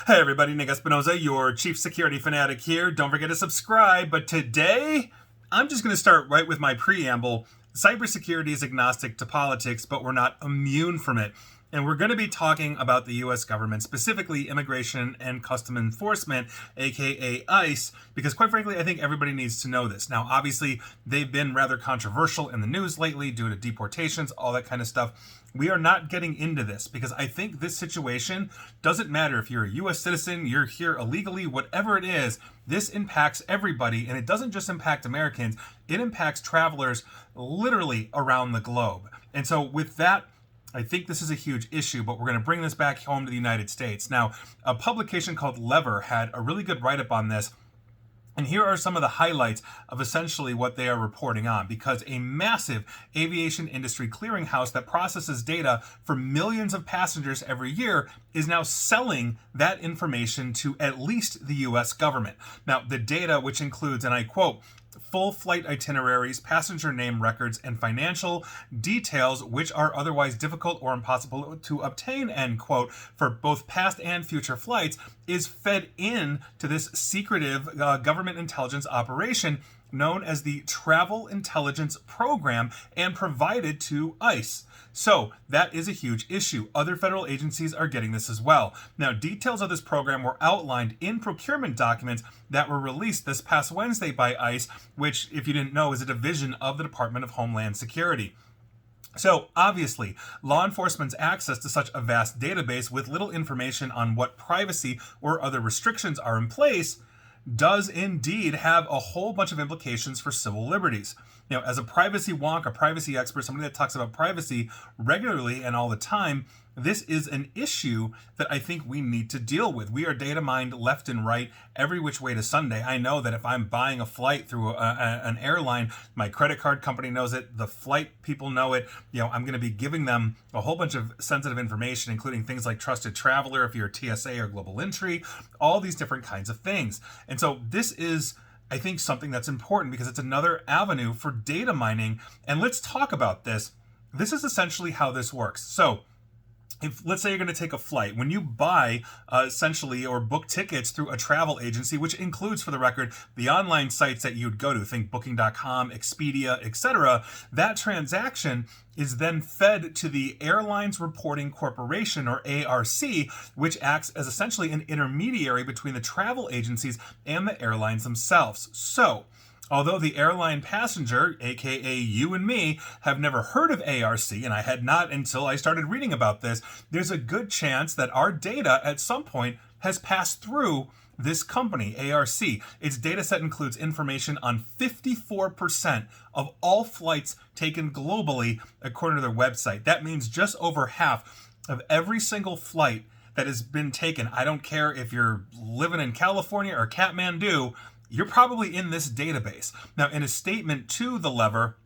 Hey everybody, Nick Espinoza, your chief security fanatic here. Don't forget to subscribe, but today I'm just going to start right with my preamble. Cybersecurity is agnostic to politics, but we're not immune from it. And we're going to be talking about the US government, specifically Immigration and Custom Enforcement, aka ICE, because quite frankly, I think everybody needs to know this. Now, obviously, they've been rather controversial in the news lately due to deportations, all that kind of stuff. We are not getting into this because I think this situation doesn't matter if you're a US citizen, you're here illegally, whatever it is, this impacts everybody. And it doesn't just impact Americans, it impacts travelers literally around the globe. And so with that, I think this is a huge issue, but we're going to bring this back home to the United States. Now, a publication called Lever had a really good write-up on this. And here are some of the highlights of essentially what they are reporting on, because a massive aviation industry clearinghouse that processes data for millions of passengers every year is now selling that information to at least the US government. Now, the data, which includes, and I quote, full flight itineraries, passenger name records, and financial details which are otherwise difficult or impossible to obtain, end quote, for both past and future flights, is fed in to this secretive government intelligence operation known as the Travel Intelligence Program and provided to ICE. So that is a huge issue. Other federal agencies are getting this as well. Now, details of this program were outlined in procurement documents that were released this past Wednesday by ICE, which, if you didn't know, is a division of the Department of Homeland Security. So, obviously, law enforcement's access to such a vast database with little information on what privacy or other restrictions are in place does indeed have a whole bunch of implications for civil liberties. Now, as a privacy wonk, a privacy expert, somebody that talks about privacy regularly and all the time, this is an issue that I think we need to deal with. We are data mined left and right, every which way to Sunday. I know that if I'm buying a flight through an airline, my credit card company knows it, the flight people know it. I'm going to be giving them a whole bunch of sensitive information, including things like trusted traveler, if you're a TSA or global entry, all these different kinds of things. And so this is, I think, something that's important because it's another avenue for data mining. And let's talk about this. This is essentially how this works. So, if let's say you're going to take a flight, when you buy essentially or book tickets through a travel agency, which includes, for the record, the online sites that you'd go to, think Booking.com, Expedia, etc., that transaction is then fed to the Airlines Reporting Corporation, or ARC, which acts as essentially an intermediary between the travel agencies and the airlines themselves. So, although the airline passenger, aka you and me, have never heard of ARC, and I had not until I started reading about this, there's a good chance that our data at some point has passed through this company, ARC. Its data set includes information on 54% of all flights taken globally, according to their website. That means just over half of every single flight that has been taken. I don't care if you're living in California or Kathmandu, you're probably in this database. Now, in a statement to the Lever,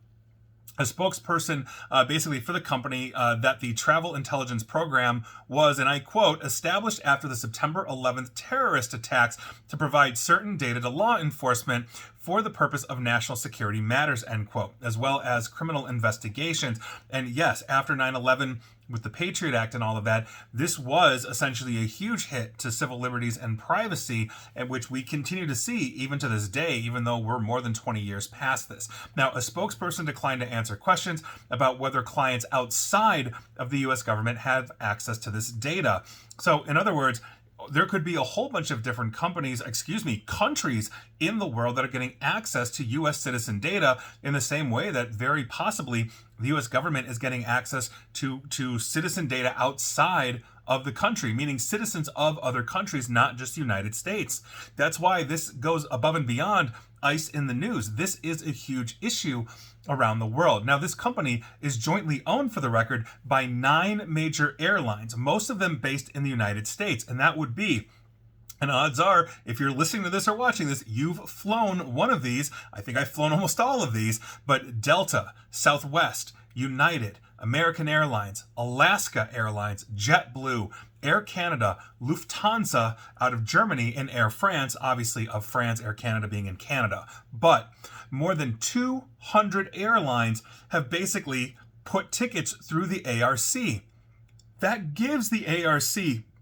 a spokesperson basically for the company that the Travel Intelligence Program was, and I quote, established after the September 11th terrorist attacks to provide certain data to law enforcement for the purpose of national security matters, end quote, as well as criminal investigations. And yes, after 9/11, with the Patriot Act and all of that, this was essentially a huge hit to civil liberties and privacy, and which we continue to see even to this day, even though we're more than 20 years past this. Now, a spokesperson declined to answer questions about whether clients outside of the US government have access to this data. So, in other words, there could be a whole bunch of different countries in the world that are getting access to U.S. citizen data in the same way that very possibly the U.S. government is getting access to citizen data outside of the country, meaning citizens of other countries, not just the United States. That's why this goes above and beyond ICE in the news. This is a huge issue around the world. Now, this company is jointly owned, for the record, by 9 major airlines, most of them based in the United States, and that would be, and odds are, if you're listening to this or watching this, you've flown one of these. I think I've flown almost all of these, but Delta, Southwest, United, American Airlines, Alaska Airlines, JetBlue, Air Canada, Lufthansa out of Germany, and Air France, obviously of France, Air Canada being in Canada. But more than 200 airlines have basically put tickets through the ARC. That gives the ARC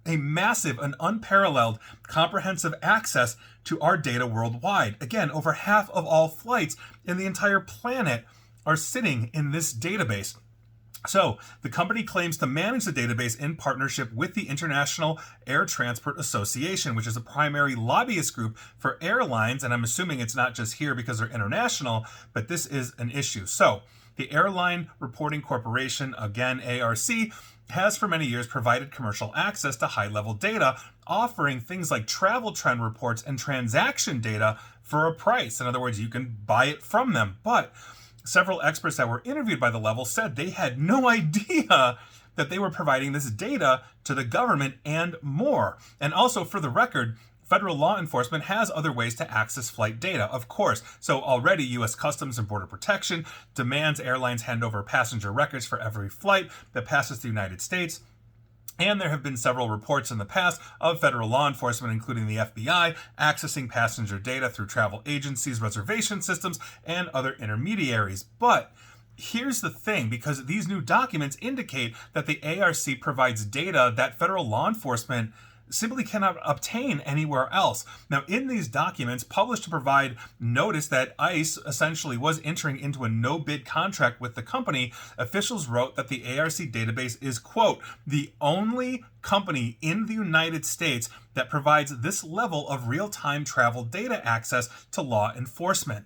a massive and unparalleled comprehensive access to our data worldwide. Again, over half of all flights in the entire planet are sitting in this database. So, the company claims to manage the database in partnership with the International Air Transport Association, which is a primary lobbyist group for airlines, and I'm assuming it's not just here because they're international, but this is an issue. So, the Airline Reporting Corporation, again ARC, has for many years provided commercial access to high-level data, offering things like travel trend reports and transaction data for a price. In other words, you can buy it from them. But several experts that were interviewed by the level said they had no idea that they were providing this data to the government and more. And also, for the record, federal law enforcement has other ways to access flight data, of course. So already U.S. Customs and Border Protection demands airlines hand over passenger records for every flight that passes the United States. And there have been several reports in the past of federal law enforcement, including the FBI, accessing passenger data through travel agencies, reservation systems, and other intermediaries. But here's the thing, because these new documents indicate that the ARC provides data that federal law enforcement simply cannot obtain anywhere else. Now, in these documents published to provide notice that ICE essentially was entering into a no-bid contract with the company, officials wrote that the ARC database is, quote, the only company in the United States that provides this level of real-time travel data access to law enforcement.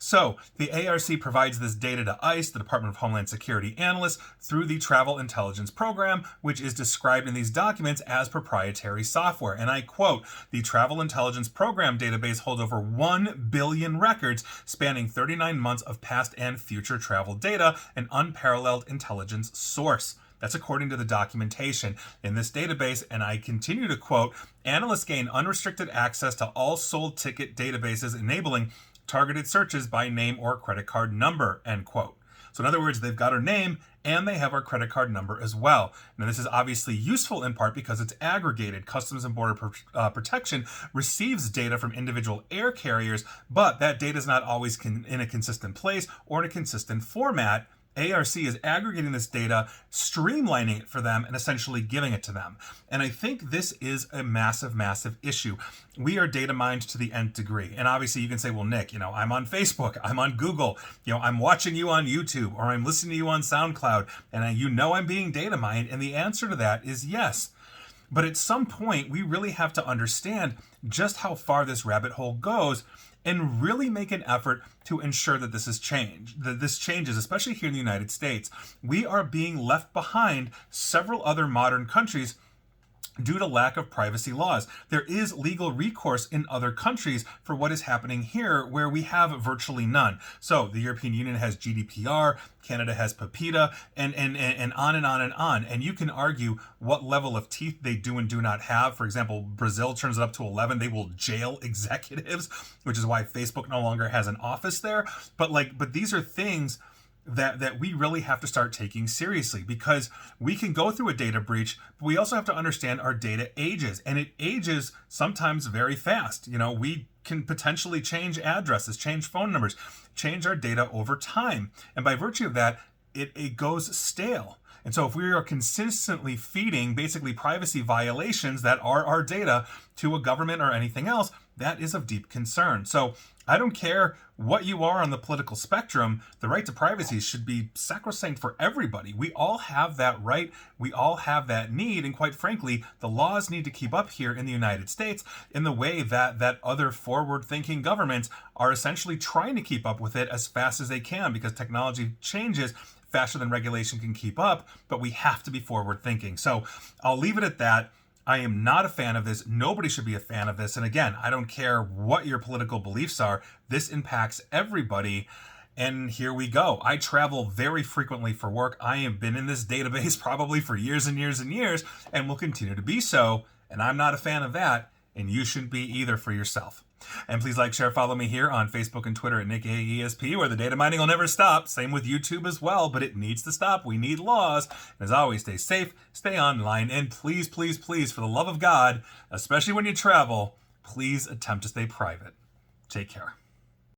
So, the ARC provides this data to ICE, the Department of Homeland Security analysts, through the Travel Intelligence Program, which is described in these documents as proprietary software. And I quote, the Travel Intelligence Program database holds over 1 billion records spanning 39 months of past and future travel data, an unparalleled intelligence source. That's according to the documentation in this database, and I continue to quote, analysts gain unrestricted access to all sold ticket databases, enabling targeted searches by name or credit card number, end quote. So in other words, they've got our name and they have our credit card number as well. Now, this is obviously useful in part because it's aggregated. Customs and Border Protection receives data from individual air carriers, but that data is not always in a consistent place or in a consistent format. ARC is aggregating this data, streamlining it for them, and essentially giving it to them. And I think this is a massive, massive issue. We are data mined to the nth degree. And obviously you can say, well, Nick, I'm on Facebook, I'm on Google, I'm watching you on YouTube, or I'm listening to you on SoundCloud, and I'm being data mined. And the answer to that is yes. But at some point, we really have to understand just how far this rabbit hole goes and really make an effort to ensure that this changes, especially here in the United States. We are being left behind several other modern countries due to lack of privacy laws. There is legal recourse in other countries for what is happening here, where we have virtually none. So the European Union has GDPR, Canada has PIPEDA, and on and on and on. And you can argue what level of teeth they do and do not have. For example, Brazil turns it up to 11. They will jail executives, which is why Facebook no longer has an office there. But these are things that we really have to start taking seriously, because we can go through a data breach, but we also have to understand our data ages, and it ages sometimes very fast. We can potentially change addresses, change phone numbers, change our data over time. And by virtue of that, it goes stale. And so if we are consistently feeding basically privacy violations that are our data to a government or anything else, that is of deep concern. So I don't care what you are on the political spectrum, the right to privacy should be sacrosanct for everybody. We all have that right. We all have that need. And quite frankly, the laws need to keep up here in the United States in the way that other forward-thinking governments are essentially trying to keep up with it as fast as they can, because technology changes faster than regulation can keep up, but we have to be forward-thinking. So I'll leave it at that. I am not a fan of this. Nobody should be a fan of this. And again, I don't care what your political beliefs are. This impacts everybody. And here we go. I travel very frequently for work. I have been in this database probably for years and years and years, and will continue to be so. And I'm not a fan of that. And you shouldn't be either for yourself. And please like, share, follow me here on Facebook and Twitter at NickAESP, where the data mining will never stop. Same with YouTube as well, but it needs to stop. We need laws. And as always, stay safe, stay online, and please, please, please, for the love of God, especially when you travel, please attempt to stay private. Take care.